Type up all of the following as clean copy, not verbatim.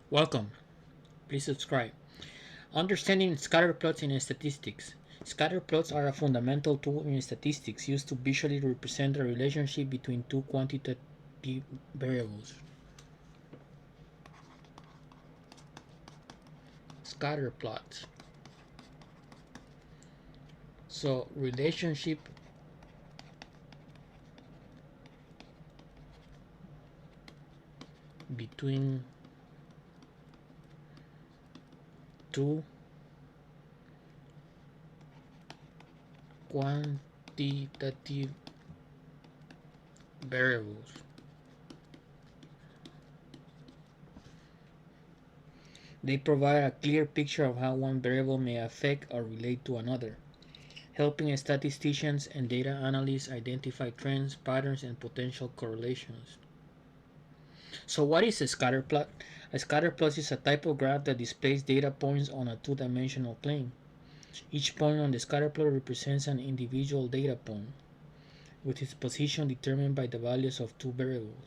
Welcome. Please subscribe. Understanding scatter plots in statistics. Scatter plots are a fundamental tool in statistics used to visually represent the relationship between two quantitative variables. Scatter plots. So, relationship between two quantitative variables. They provide a clear picture of how one variable may affect or relate to another, helping statisticians and data analysts identify trends, patterns, and potential correlations. So what is a scatter plot? A scatter plot is a type of graph that displays data points on a two-dimensional plane. Each point on the scatter plot represents an individual data point, with its position determined by the values of two variables.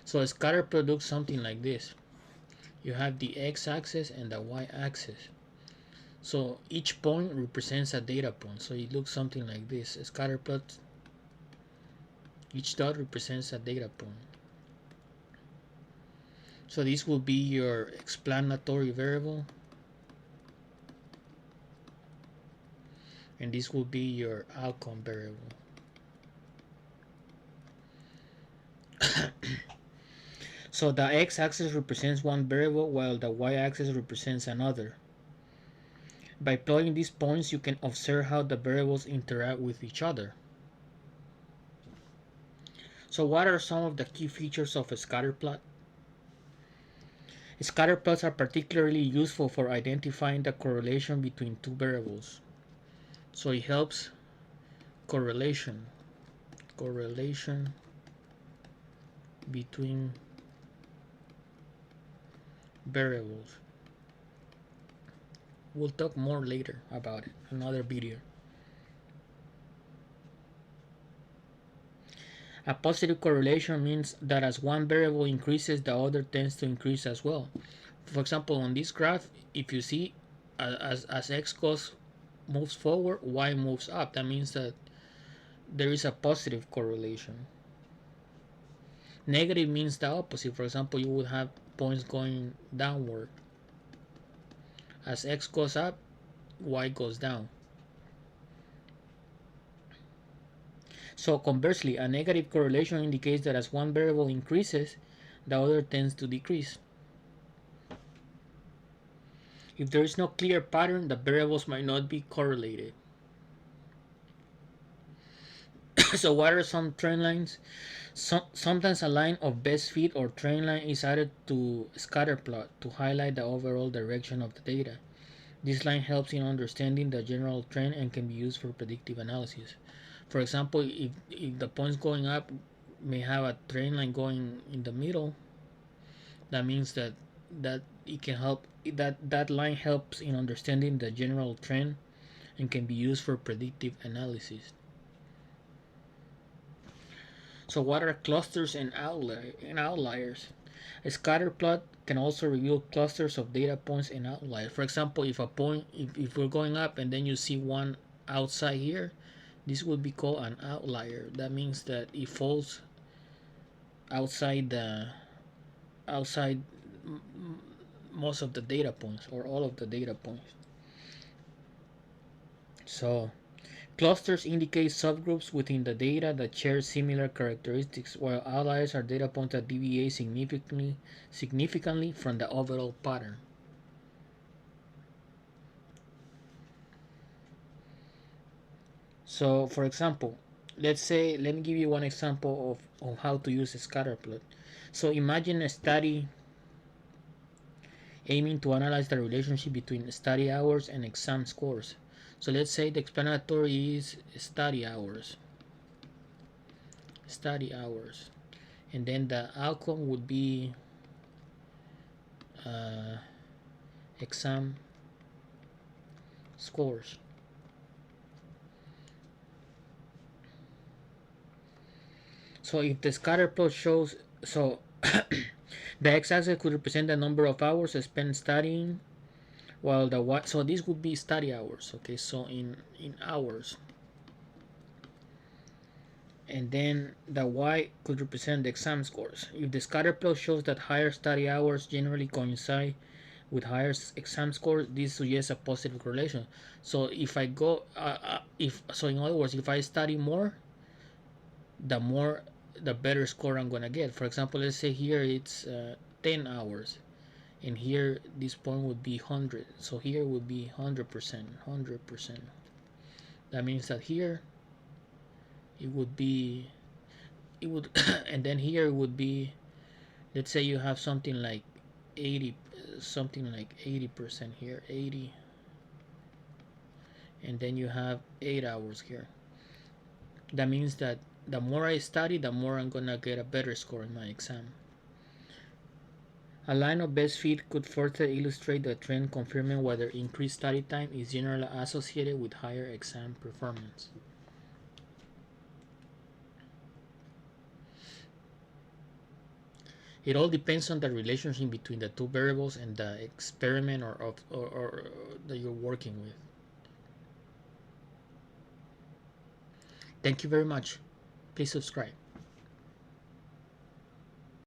So a scatter plot looks something like this. You have the x-axis and the y-axis. So each point represents a data point. So it looks something like this. A scatter plot, each dot represents a data point. So this will be your explanatory variable, and this will be your outcome variable. So the x-axis represents one variable while the y-axis represents another. By plotting these points, you can observe how the variables interact with each other. So what are some of the key features of a scatter plot? Scatter plots are particularly useful for identifying the correlation between two variables. So it helps correlation between variables. We'll talk more later about it, another video. A positive correlation means that as one variable increases, the other tends to increase as well. For example, on this graph, if you see as x moves forward, y moves up. That means that there is a positive correlation. Negative means the opposite. For example, you would have points going downward. As x goes up, y goes down. So conversely, a negative correlation indicates that as one variable increases, the other tends to decrease. If there is no clear pattern, the variables might not be correlated. So what are some trend lines? Sometimes a line of best fit or trend line is added to scatter plot to highlight the overall direction of the data. This line helps in understanding the general trend and can be used for predictive analysis. For example, if the points going up may have a trend line going in the middle, that means that it can help that line helps in understanding the general trend and can be used for predictive analysis. So what are clusters and outliers? A scatter plot can also reveal clusters of data points and outliers. For example, if a point, if we're going up and then you see one outside here, this would be called an outlier. That means that it falls outside outside most of the data points or all of the data points. So clusters indicate subgroups within the data that share similar characteristics, while outliers are data points that deviate significantly from the overall pattern. So, for example, let me give you one example of how to use a scatter plot. So, imagine a study aiming to analyze the relationship between study hours and exam scores. So, let's say the explanatory is study hours, and then the outcome would be uh, exam scores. So if the scatter plot shows, so The x-axis could represent the number of hours spent studying, while the y, so this would be study hours. Okay, so in hours, and then the y could represent the exam scores. If the scatter plot shows that higher study hours generally coincide with higher exam scores, this suggests a positive correlation. So if I go, if so, in other words, if I study more, the better score I'm gonna get. For example, let's say here it's 10 hours, and here this point would be 100. So here would be 100%, 100%. That means that here it would be, it would, and then here it would be, let's say you have something like 80, something like 80% here, 80, and then you have 8 hours here. That means that the more I study, the more I'm gonna get a better score in my exam. A line of best fit could further illustrate the trend, confirming whether increased study time is generally associated with higher exam performance. It all depends on the relationship between the two variables and the experiment or that you're working with. Thank you very much. Please subscribe.